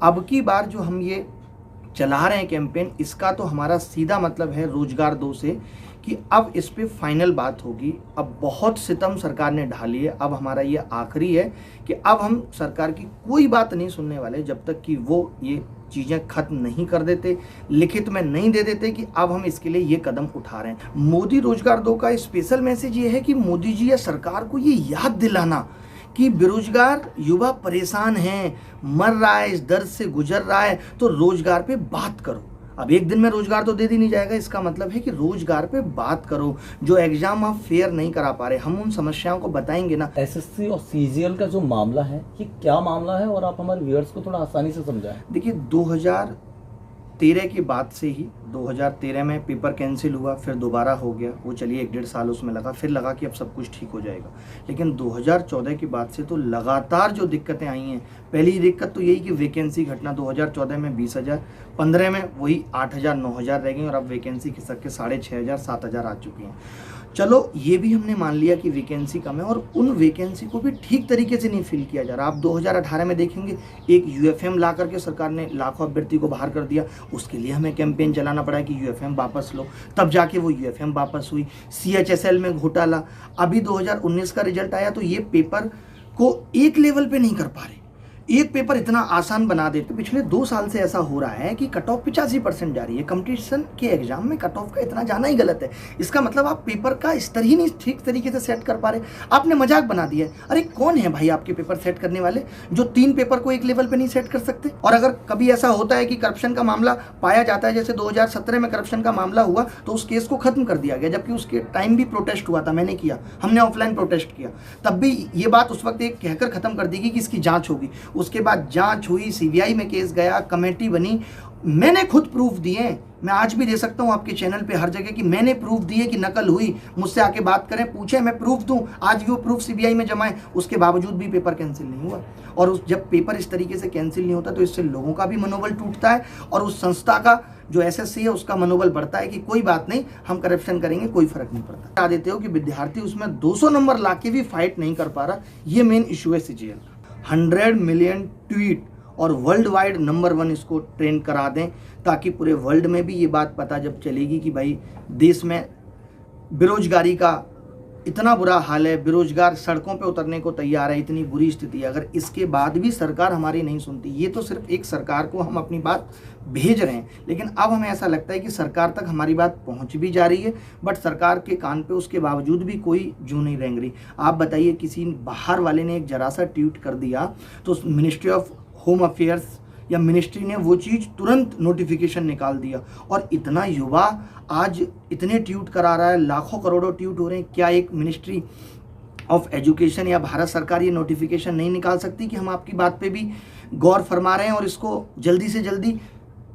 अब की बार जो हम ये चला रहे हैं कैंपेन, इसका तो हमारा सीधा मतलब है रोजगार 2 से कि अब इस पे फाइनल बात होगी। अब बहुत सितम सरकार ने ढाली है, अब हमारा ये आखिरी है कि अब हम सरकार की कोई बात नहीं सुनने वाले जब तक कि वो ये चीज़ें खत्म नहीं कर देते, लिखित में नहीं दे देते कि अब हम इसके लिए ये कदम उठा रहे हैं। मोदी रोजगार 2 का स्पेशल मैसेज ये है कि मोदी जी या सरकार को ये याद दिलाना कि बेरोजगार युवा परेशान हैं, मर रहा है, इस दर्द से गुजर रहा है, तो रोजगार पे बात करो। अब एक दिन में रोजगार तो दे दी नहीं जाएगा, इसका मतलब है कि रोजगार पे बात करो। जो एग्जाम आप फेयर नहीं करा पा रहे, हम उन समस्याओं को बताएंगे ना। एसएससी और सीजीएल का जो मामला है, ये क्या मामला है और आप हमारे व्यूअर्स को थोड़ा आसानी से समझाएं। देखिए 2013 के बाद से ही 2013 में पेपर कैंसिल हुआ, फिर दोबारा हो गया, वो चलिए 1-1.5 साल उसमें लगा, फिर लगा कि अब सब कुछ ठीक हो जाएगा। लेकिन 2014 के बाद से तो लगातार जो दिक्कतें आई हैं, पहली दिक्कत तो यही कि वैकेंसी घटना 2014 में 20,000, 15 में वही 8,000 9,000 रह गई और अब वैकेंसी खिसक के 6,500 7,000 आ चुकी हैं। चलो ये भी हमने मान लिया कि वैकेंसी कम है और उन वैकेंसी को भी ठीक तरीके से नहीं फिल किया जा रहा। आप 2018 में देखेंगे एक यूएफएम ला करके सरकार ने लाखों अभ्यर्थी को बाहर कर दिया, उसके लिए हमें कैंपेन चलाना पड़ा कि यूएफएम वापस लो, तब जाके वो यूएफएम वापस हुई। सीएचएसएल में घोटाला, अभी 2019 का रिजल्ट आया तो ये पेपर को एक लेवल पे नहीं कर पा रहे, एक पेपर इतना आसान बना देते। पिछले 2 साल से ऐसा हो रहा है कि कट ऑफ 85% जा रही है। कंपटीशन के एग्जाम में कट ऑफ का इतना जाना ही गलत है। इसका मतलब आप पेपर का स्तर ही नहीं ठीक तरीके से सेट कर पा रहे, आपने मजाक बना दिया है। अरे कौन है भाई आपके पेपर सेट करने वाले जो 3 पेपर को एक लेवल पे नहीं सेट कर सकते? और अगर कभी ऐसा होता है कि करप्शन का मामला पाया जाता है, जैसे 2017 में करप्शन का मामला हुआ तो उस केस को खत्म कर दिया गया, जबकि उसके टाइम भी प्रोटेस्ट हुआ था, मैंने किया, हमने ऑफलाइन प्रोटेस्ट किया, तब भी ये बात उस वक्त एक कहकर खत्म कर दी गई कि इसकी जांच होगी। उसके बाद जांच हुई, सीबीआई में केस गया, कमेटी बनी, मैंने खुद प्रूफ दिए, मैं आज भी दे सकता हूं आपके चैनल पे हर जगह कि मैंने प्रूफ दिए कि नकल हुई, मुझसे आके बात करें, पूछे, मैं प्रूफ दूं। आज भी वो प्रूफ सीबीआई में जमा है, उसके बावजूद भी पेपर कैंसिल नहीं हुआ। और जब पेपर इस तरीके से कैंसिल नहीं होता तो इससे लोगों का भी मनोबल टूटता है और उस संस्था का जो एसएससी है उसका मनोबल बढ़ता है कि कोई बात नहीं, हम करप्शन करेंगे, कोई फर्क नहीं पड़ता। बता देते हो कि विद्यार्थी उसमें 200 नंबर लाके भी फाइट नहीं कर पा रहा, ये मेन इशू है सीजीएल का। 100 मिलियन ट्वीट और वर्ल्ड वाइड नंबर 1 इसको ट्रेंड करा दें, ताकि पूरे वर्ल्ड में भी ये बात पता जब चलेगी कि भाई देश में बेरोजगारी का इतना बुरा हाल है, बेरोजगार सड़कों पे उतरने को तैयार है, इतनी बुरी स्थिति है। अगर इसके बाद भी सरकार हमारी नहीं सुनती, ये तो सिर्फ एक सरकार को हम अपनी बात भेज रहे हैं, लेकिन अब हमें ऐसा लगता है कि सरकार तक हमारी बात पहुंच भी जा रही है, बट सरकार के कान पे उसके बावजूद भी कोई जू नहीं रेंग रही। आप बताइए, किसी बाहर वाले ने एक जरा सा ट्वीट कर दिया तो मिनिस्ट्री ऑफ होम अफेयर्स या मिनिस्ट्री ने वो चीज़ तुरंत नोटिफिकेशन निकाल दिया, और इतना युवा आज इतने ट्वीट करा रहा है, लाखों करोड़ों ट्वीट हो रहे हैं। क्या एक मिनिस्ट्री ऑफ एजुकेशन या भारत सरकार ये नोटिफिकेशन नहीं निकाल सकती कि हम आपकी बात पे भी गौर फरमा रहे हैं और इसको जल्दी से जल्दी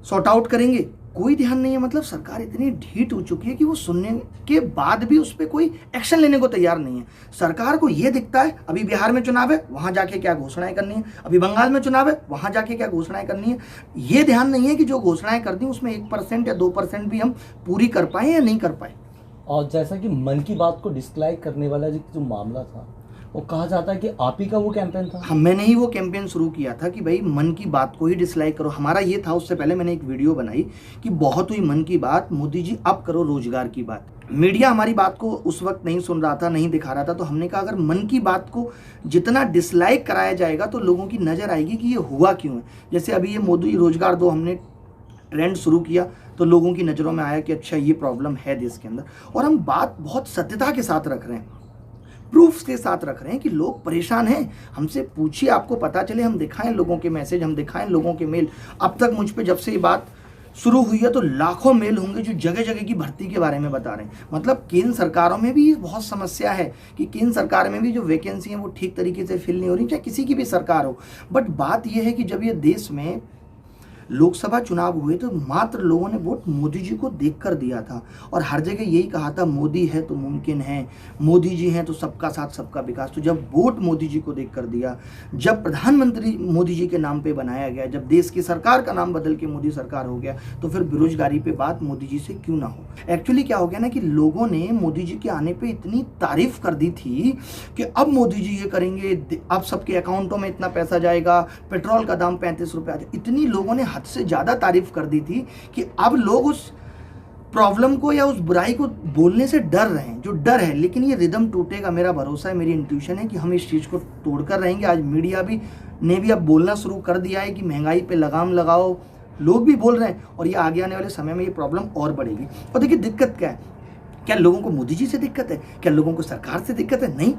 सॉर्ट आउट करेंगे? कोई ध्यान नहीं है। मतलब सरकार इतनी ढीठ हो चुकी है कि वो सुनने के बाद भी उस पर कोई एक्शन लेने को तैयार नहीं है। सरकार को ये दिखता है अभी बिहार में चुनाव है, वहां जाके क्या घोषणाएं करनी है, अभी बंगाल में चुनाव है, वहां जाके क्या घोषणाएं करनी है। ये ध्यान नहीं है कि जो घोषणाएं कर दी उसमें 1% या 2% भी हम पूरी कर पाए या नहीं कर पाए। और जैसा कि मन की बात को डिसलाइक करने वाला जो मामला था, वो कहा जाता है कि आप ही का वो कैंपेन था। मैंने ही वो कैंपेन शुरू किया था कि भाई मन की बात को ही डिसलाइक करो, हमारा ये था। उससे पहले मैंने एक वीडियो बनाई कि बहुत हुई मन की बात, मोदी जी अब करो रोजगार की बात। मीडिया हमारी बात को उस वक्त नहीं सुन रहा था, नहीं दिखा रहा था, तो हमने कहा अगर मन की बात को जितना डिसलाइक कराया जाएगा तो लोगों की नज़र आएगी कि ये हुआ क्यों है। जैसे अभी ये मोदी रोजगार 2 हमने ट्रेंड शुरू किया तो लोगों की नज़रों में आया कि अच्छा ये प्रॉब्लम है देश के अंदर, और हम बात बहुत सत्यता के साथ रख रहे हैं, प्रूफ्स के साथ रख रहे हैं कि लोग परेशान हैं। हमसे पूछिए, आपको पता चले, हम दिखाएं लोगों के मैसेज, हम दिखाएं लोगों के मेल। अब तक मुझ पे जब से ये बात शुरू हुई है तो लाखों मेल होंगे जो जगह जगह की भर्ती के बारे में बता रहे हैं। मतलब केंद्र सरकारों में भी बहुत समस्या है कि केंद्र सरकार में भी जो वैकेंसी है वो ठीक तरीके से फिल नहीं हो रही, चाहे किसी की भी सरकार हो। बट बात यह है कि जब ये देश में लोकसभा चुनाव हुए तो मात्र लोगों ने वोट मोदी जी को देखकर दिया था और हर जगह यही कहा था मोदी है तो मुमकिन है, मोदी जी हैं तो सबका साथ सबका विकास। तो जब वोट मोदी जी को देखकर दिया, जब प्रधानमंत्री मोदी जी के नाम पे बनाया गया, जब देश की सरकार का नाम बदल के मोदी सरकार हो गया, तो फिर बेरोजगारी पे बात मोदी जी से क्यों ना हो। एक्चुअली क्या हो गया ना कि लोगों ने मोदी जी के आने पे इतनी तारीफ कर दी थी कि अब मोदी जी ये करेंगे, अब सबके अकाउंटों में इतना पैसा जाएगा, पेट्रोल का दाम 35 रुपये आ जाए। इतनी लोगों ने हद से ज़्यादा तारीफ कर दी थी कि अब लोग उस प्रॉब्लम को या उस बुराई को बोलने से डर रहे हैं, जो डर है। लेकिन ये रिदम टूटेगा, मेरा भरोसा है, मेरी इंट्यूशन है कि हम इस चीज़ को तोड़कर रहेंगे। आज मीडिया भी ने भी अब बोलना शुरू कर दिया है कि महंगाई पे लगाम लगाओ, लोग भी बोल रहे हैं और ये आगे आने वाले समय में ये प्रॉब्लम और बढ़ेगी। और देखिए दिक्कत क्या है, क्या लोगों को मोदी जी से दिक्कत है, क्या लोगों को सरकार से दिक्कत है? नहीं।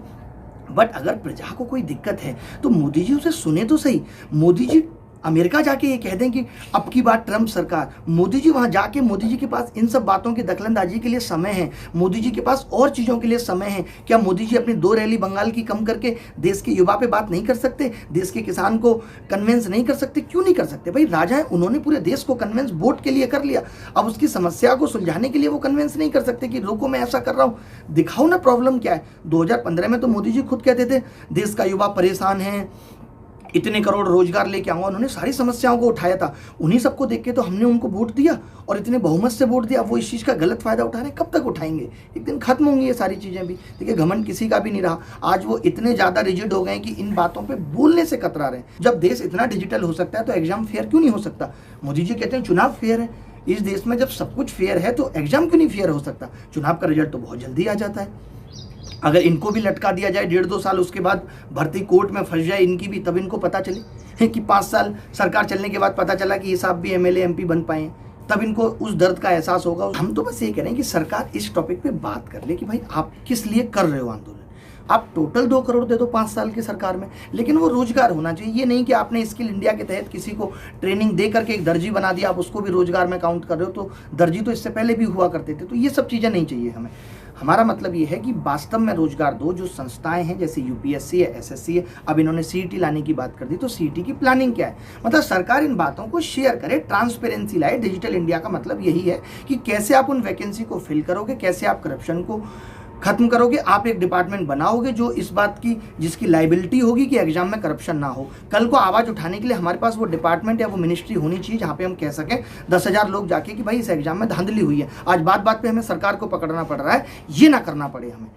बट अगर प्रजा को कोई दिक्कत है तो मोदी जी उसे सुने तो सही। मोदी जी अमेरिका जाके ये कह दें कि अब की बात ट्रंप सरकार, मोदी जी वहाँ जाके, मोदी जी के पास इन सब बातों की दखलंदाजी के लिए समय है, मोदी जी के पास और चीज़ों के लिए समय है। क्या मोदी जी अपनी 2 रैली बंगाल की कम करके देश के युवा पे बात नहीं कर सकते, देश के किसान को कन्विंस नहीं कर सकते? क्यों नहीं कर सकते भाई? राजा है, उन्होंने पूरे देश को कन्विंस वोट के लिए कर लिया, अब उसकी समस्या को सुलझाने के लिए वो कन्विंस नहीं कर सकते कि रुको मैं ऐसा कर रहा हूँ, दिखाओ ना प्रॉब्लम क्या है। 2015 में तो मोदी जी खुद कहते थे देश का युवा परेशान है, इतने करोड़ रोजगार लेके आऊंगा। उन्होंने सारी समस्याओं को उठाया था, उन्हीं सबको देख के तो हमने उनको वोट दिया और इतने बहुमत से वोट दिया। वो इस चीज़ का गलत फायदा उठा रहे हैं, कब तक उठाएंगे? एक दिन खत्म होंगी ये सारी चीज़ें भी। देखिए घमंड किसी का भी नहीं रहा, आज वो इतने ज़्यादा रिजिड हो गए कि इन बातों पर बोलने से कतरा रहे हैं। जब देश इतना डिजिटल हो सकता है तो एग्जाम फेयर क्यों नहीं हो सकता? मोदी जी कहते हैं चुनाव फेयर है। इस देश में जब सब कुछ फेयर है तो एग्जाम क्यों नहीं फेयर हो सकता? चुनाव का रिजल्ट तो बहुत जल्दी आ जाता है। अगर इनको भी लटका दिया जाए 1.5-2 साल, उसके बाद भर्ती कोर्ट में फंस जाए इनकी भी, तब इनको पता चले कि 5 साल सरकार चलने के बाद पता चला कि ये साहब भी एमएलए एमपी बन पाए हैं, तब इनको उस दर्द का एहसास होगा। हम तो बस ये कह रहे हैं कि सरकार इस टॉपिक पे बात कर ले कि भाई आप किस लिए कर रहे हो आंदोलन। आप टोटल 2 करोड़ दे दो 5 साल की सरकार में, लेकिन वो रोजगार होना चाहिए। ये नहीं कि आपने स्किल इंडिया के तहत किसी को ट्रेनिंग दे करके एक दर्जी बना दिया, आप उसको भी रोजगार में काउंट कर रहे हो। तो दर्जी तो इससे पहले भी हुआ करते थे। तो ये सब चीज़ें नहीं चाहिए हमें। हमारा मतलब ये है कि वास्तव में रोजगार दो। जो संस्थाएं हैं जैसे यूपीएससी है, एसएससी है, अब इन्होंने सीईटी लाने की बात कर दी, तो सीईटी की प्लानिंग क्या है? मतलब सरकार इन बातों को शेयर करे, ट्रांसपेरेंसी लाए। डिजिटल इंडिया का मतलब यही है कि कैसे आप उन वैकेंसी को फिल करोगे, कैसे आप करप्शन को खत्म करोगे। आप एक डिपार्टमेंट बनाओगे जो इस बात की, जिसकी लाइबिलिटी होगी कि एग्जाम में करप्शन ना हो। कल को आवाज़ उठाने के लिए हमारे पास वो डिपार्टमेंट या वो मिनिस्ट्री होनी चाहिए जहाँ पे हम कह सकें 10,000 लोग जाके कि भाई इस एग्जाम में धांधली हुई है। आज बात बात पे हमें सरकार को पकड़ना पड़ रहा है, ये ना करना पड़े हमें।